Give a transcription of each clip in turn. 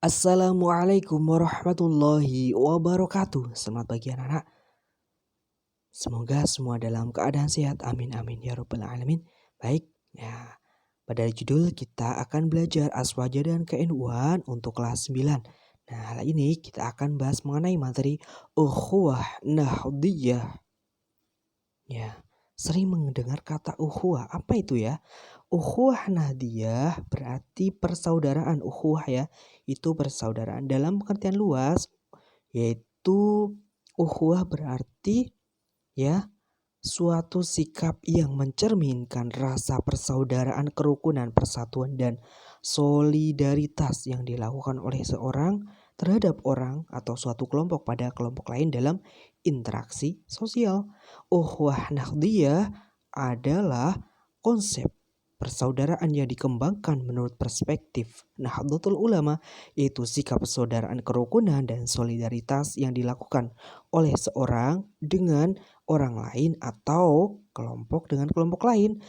Assalamualaikum warahmatullahi wabarakatuh. Selamat pagi anak-anak. Semoga semua dalam keadaan sehat. Amin amin ya rabbal alamin. Baik, ya. Pada judul kita akan belajar aswaja dan keilmuan untuk kelas 9. Nah, hal ini kita akan bahas mengenai materi ukhuwah nahdiyah. Ya, sering mendengar kata ukhuwah. Apa itu ya? Ukhuwah nahdiyah berarti persaudaraan. Ukhuwah ya, itu persaudaraan dalam pengertian luas, yaitu ukhuwah berarti ya suatu sikap yang mencerminkan rasa persaudaraan, kerukunan, persatuan, dan solidaritas yang dilakukan oleh seorang terhadap orang atau suatu kelompok pada kelompok lain dalam interaksi sosial. Ukhuwah nahdiyah adalah konsep persaudaraan yang dikembangkan menurut perspektif Nahdlatul Ulama, yaitu sikap persaudaraan, kerukunan, dan solidaritas yang dilakukan oleh seorang dengan orang lain atau kelompok dengan kelompok lain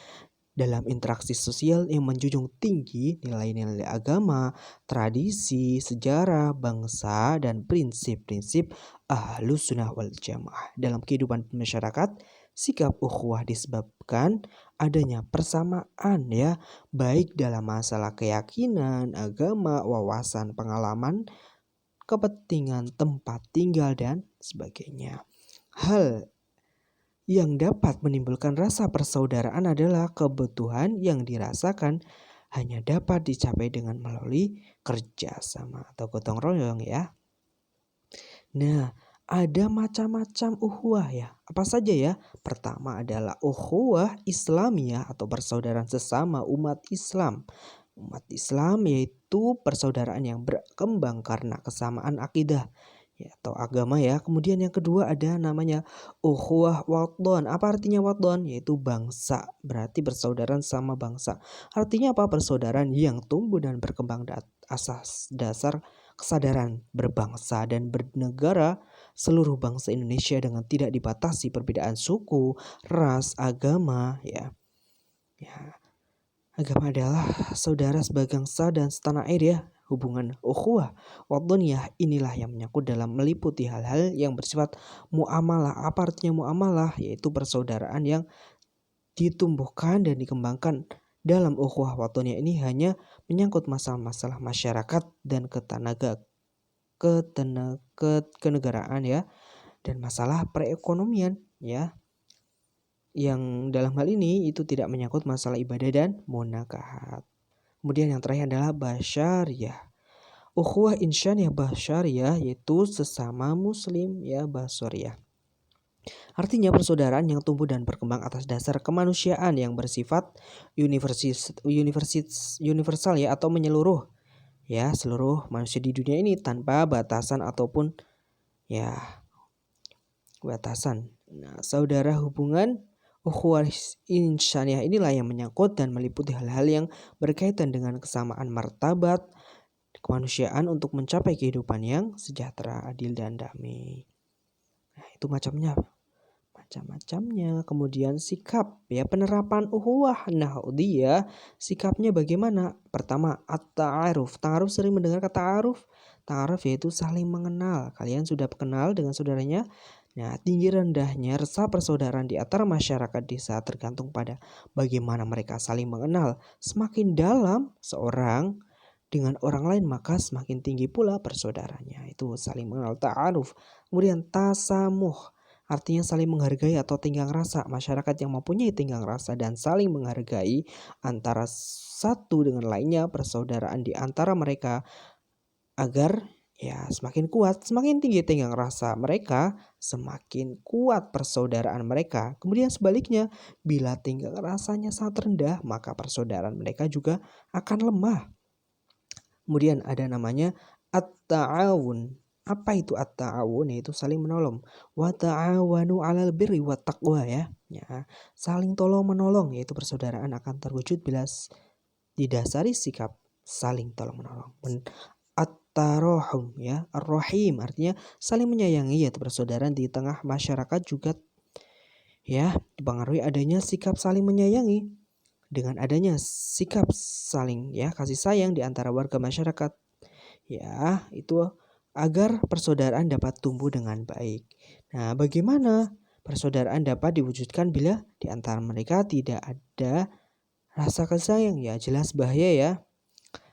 dalam interaksi sosial yang menjunjung tinggi nilai-nilai agama, tradisi, sejarah, bangsa, dan prinsip-prinsip Ahlus Sunnah wal Jamaah. Dalam kehidupan masyarakat, sikap ukhuwah disebabkan adanya persamaan ya, baik dalam masalah keyakinan, agama, wawasan, pengalaman, kepentingan tempat tinggal, dan sebagainya. Hal yang dapat menimbulkan rasa persaudaraan adalah kebutuhan yang dirasakan hanya dapat dicapai dengan melalui kerjasama atau gotong royong ya. Nah, ada macam-macam ukhuwah ya. Apa saja ya? Pertama adalah ukhuwah Islamiyah atau persaudaraan sesama umat Islam. Umat Islam yaitu persaudaraan yang berkembang karena kesamaan akidah ya, atau agama ya. Kemudian yang kedua ada namanya ukhuwah wadon. Apa artinya wadon? Yaitu bangsa. Berarti persaudaraan sama bangsa. Artinya apa? Persaudaraan yang tumbuh dan berkembang asas dasar kesadaran berbangsa dan bernegara seluruh bangsa Indonesia dengan tidak dibatasi perbedaan suku, ras, agama ya. Ya, agama adalah saudara sebangsa dan setanah air ya. Hubungan ukhuwah wadoniyah inilah yang menyangkut dalam meliputi hal-hal yang bersifat muamalah. Apa artinya muamalah? Yaitu persaudaraan yang ditumbuhkan dan dikembangkan dalam ukhuwah wadoniyah ini hanya menyangkut masalah-masalah masyarakat dan kenegaraan ya, dan masalah perekonomian ya, yang dalam hal ini itu tidak menyangkut masalah ibadah dan munakahat. Kemudian yang terakhir adalah basyariyah. Ukhuwah insaniyah basyariyah yaitu sesama muslim ya, basyariyah. Artinya persaudaraan yang tumbuh dan berkembang atas dasar kemanusiaan yang bersifat universal ya, atau menyeluruh ya, seluruh manusia di dunia ini tanpa batasan ataupun ya batasan. Nah, saudara hubungan ukhuwah insaniyah inilah yang menyangkut dan meliputi hal-hal yang berkaitan dengan kesamaan martabat kemanusiaan untuk mencapai kehidupan yang sejahtera, adil, dan damai. Nah, itu macam-macamnya. Kemudian sikap ya, penerapan ukhuwah nahdiyah, sikapnya bagaimana? Pertama, at-ta'aruf. Ta'aruf, sering mendengar kata ta'aruf? Ta'aruf yaitu saling mengenal. Kalian sudah kenal dengan saudaranya? Nah, tinggi rendahnya rasa persaudaraan di antara masyarakat desa tergantung pada bagaimana mereka saling mengenal. Semakin dalam seorang dengan orang lain, maka semakin tinggi pula persaudaraannya. Itu saling mengenal, ta'aruf. Kemudian tasamuh, artinya saling menghargai atau tenggang rasa. Masyarakat yang mempunyai tenggang rasa dan saling menghargai antara satu dengan lainnya, persaudaraan di antara mereka agar ya semakin kuat. Semakin tinggi tenggang rasa mereka, semakin kuat persaudaraan mereka. Kemudian sebaliknya, bila tenggang rasanya sangat rendah, maka persaudaraan mereka juga akan lemah. Kemudian ada namanya at-ta'awun. Apa itu at-ta'awun? Yaitu saling menolong. Wa ta'awanu 'alal birri wat taqwa ya. Ya, saling tolong menolong, yaitu persaudaraan akan terwujud bila didasari sikap saling tolong menolong. At-tarahum ya, ar-rahim artinya saling menyayangi, yaitu persaudaraan di tengah masyarakat juga ya dipengaruhi adanya sikap saling menyayangi. Dengan adanya sikap saling ya kasih sayang di antara warga masyarakat ya, itu agar persaudaraan dapat tumbuh dengan baik. Nah, bagaimana persaudaraan dapat diwujudkan bila di antara mereka tidak ada rasa kasih sayang? Ya, jelas bahaya ya.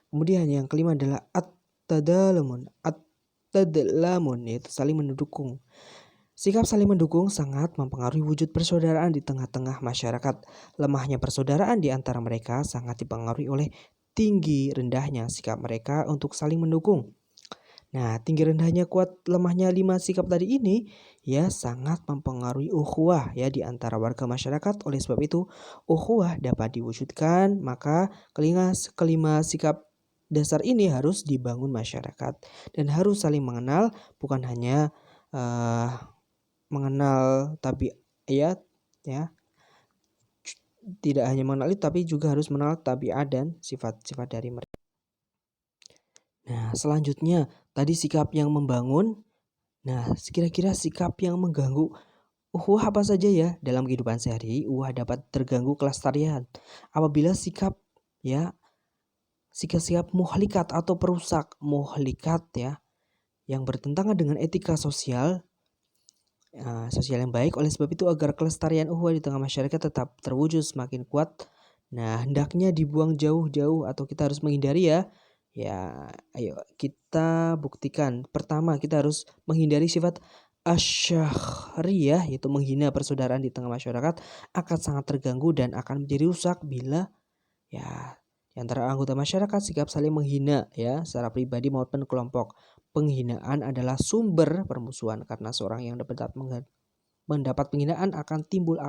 Kemudian yang kelima adalah at-tadalamun. At-tadalamun yaitu saling mendukung. Sikap saling mendukung sangat mempengaruhi wujud persaudaraan di tengah-tengah masyarakat. Lemahnya persaudaraan di antara mereka sangat dipengaruhi oleh tinggi rendahnya sikap mereka untuk saling mendukung. Nah, tinggi rendahnya kuat lemahnya 5 sikap tadi ini ya sangat mempengaruhi ukhuwah ya di antara warga masyarakat. Oleh sebab itu, ukhuwah dapat diwujudkan, maka kelima sikap dasar ini harus dibangun masyarakat dan harus saling mengenal, bukan hanya mengenal tabiat ya, tidak hanya mengenal itu tapi juga harus mengenal tabiat dan sifat-sifat dari mereka. Nah, selanjutnya tadi sikap yang membangun. Nah, kira-kira sikap yang mengganggu ukhuwah apa saja ya? Dalam kehidupan sehari, ukhuwah dapat terganggu kelestarian apabila sikap muhlikat atau perusak muhlikat ya yang bertentangan dengan etika sosial yang baik. Oleh sebab itu, agar kelestarian ukhuwah di tengah masyarakat tetap terwujud semakin kuat, nah hendaknya dibuang jauh-jauh atau kita harus menghindari ya. Ya, ayo kita buktikan. Pertama, kita harus menghindari sifat asyakhriyah, yaitu menghina persaudaraan di tengah masyarakat akan sangat terganggu dan akan menjadi rusak bila ya di antara anggota masyarakat sikap saling menghina ya secara pribadi maupun kelompok. Penghinaan adalah sumber permusuhan karena seorang yang mendapat penghinaan akan timbul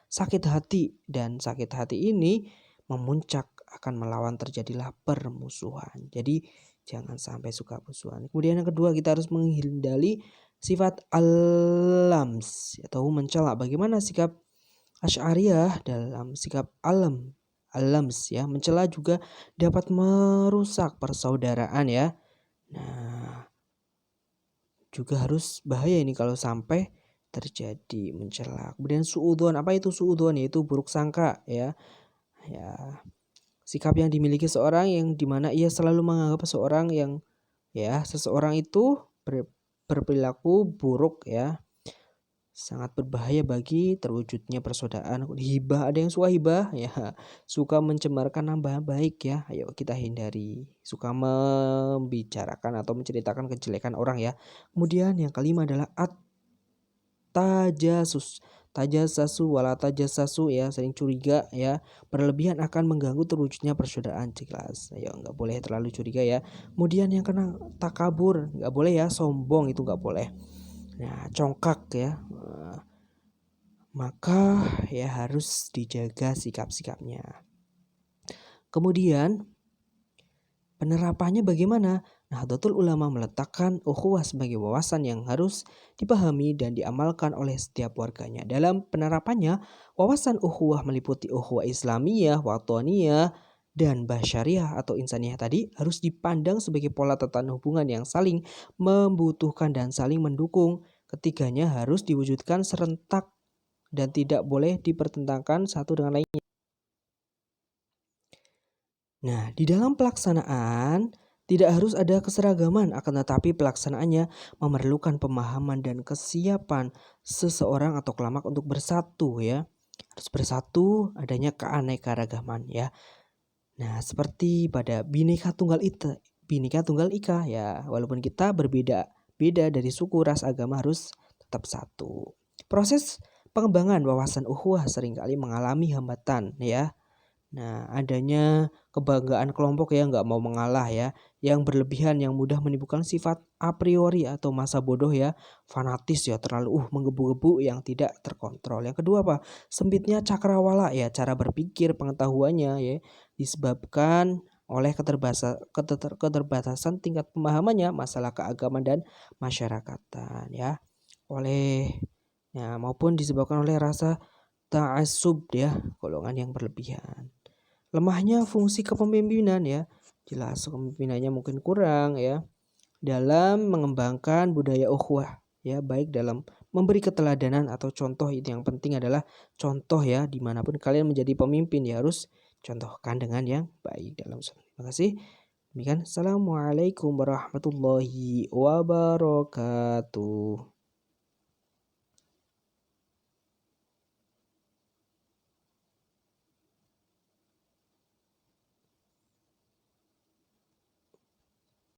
sakit hati, dan sakit hati ini memuncak akan melawan terjadilah permusuhan. Jadi jangan sampai suka musuhan. Kemudian yang kedua, kita harus menghindari sifat alams atau mencela. Bagaimana sikap Asy'ariyah dalam sikap alams ya, mencela juga dapat merusak persaudaraan ya. Nah, juga harus bahaya ini kalau sampai terjadi mencela. Kemudian suudzon, apa itu suudzon? Yaitu buruk sangka ya. Ya, sikap yang dimiliki seorang yang dimana ia selalu menganggap seseorang itu berperilaku buruk ya, sangat berbahaya bagi terwujudnya persaudaraan. Hibah, ada yang suka hibah ya, suka mencemarkan nama baik ya. Ayo kita hindari suka membicarakan atau menceritakan kejelekan orang ya. Kemudian yang kelima adalah tajasus. Tajassasu wala tajassasu ya, saling curiga ya. Berlebihan akan mengganggu terwujudnya persaudaraan, jelas. Ayo nggak boleh terlalu curiga ya. Kemudian yang kena takabur, nggak boleh ya, sombong itu nggak boleh. Nah, congkak ya. Maka ya harus dijaga sikap-sikapnya. Kemudian penerapannya bagaimana? Nahdlatul Ulama meletakkan ukhuwah sebagai wawasan yang harus dipahami dan diamalkan oleh setiap warganya. Dalam penerapannya, wawasan ukhuwah meliputi ukhuwah Islamiyah, Wathaniyah, dan Basyariah atau Insaniyah tadi harus dipandang sebagai pola tatanan hubungan yang saling membutuhkan dan saling mendukung. Ketiganya harus diwujudkan serentak dan tidak boleh dipertentangkan satu dengan lainnya. Nah, di dalam pelaksanaan tidak harus ada keseragaman, akan tetapi pelaksanaannya memerlukan pemahaman dan kesiapan seseorang atau kelompok untuk bersatu ya. Harus bersatu, adanya keanekaragaman ya. Nah, seperti pada Bhinneka Tunggal Ika ya, walaupun kita berbeda dari suku, ras, agama harus tetap satu. Proses pengembangan wawasan ukhuwah seringkali mengalami hambatan ya. Nah, adanya kebanggaan kelompok yang nggak mau mengalah ya, yang berlebihan, yang mudah menimbulkan sifat a priori atau masa bodoh ya, fanatis ya, terlalu menggebu-gebu yang tidak terkontrol. Yang kedua apa? Sempitnya cakrawala ya, cara berpikir, pengetahuannya ya, disebabkan oleh keterbatasan tingkat pemahamannya masalah keagamaan dan masyarakatan ya, maupun disebabkan oleh rasa ta'assub ya, golongan yang berlebihan. Lemahnya fungsi kepemimpinan ya, jelas kepemimpinannya mungkin kurang ya dalam mengembangkan budaya ukhuwah ya, baik dalam memberi keteladanan atau contoh. Itu yang penting adalah contoh ya, dimanapun kalian menjadi pemimpin ya harus contohkan dengan yang baik dalam. Terima kasih. Demikian, assalamualaikum warahmatullahi wabarakatuh.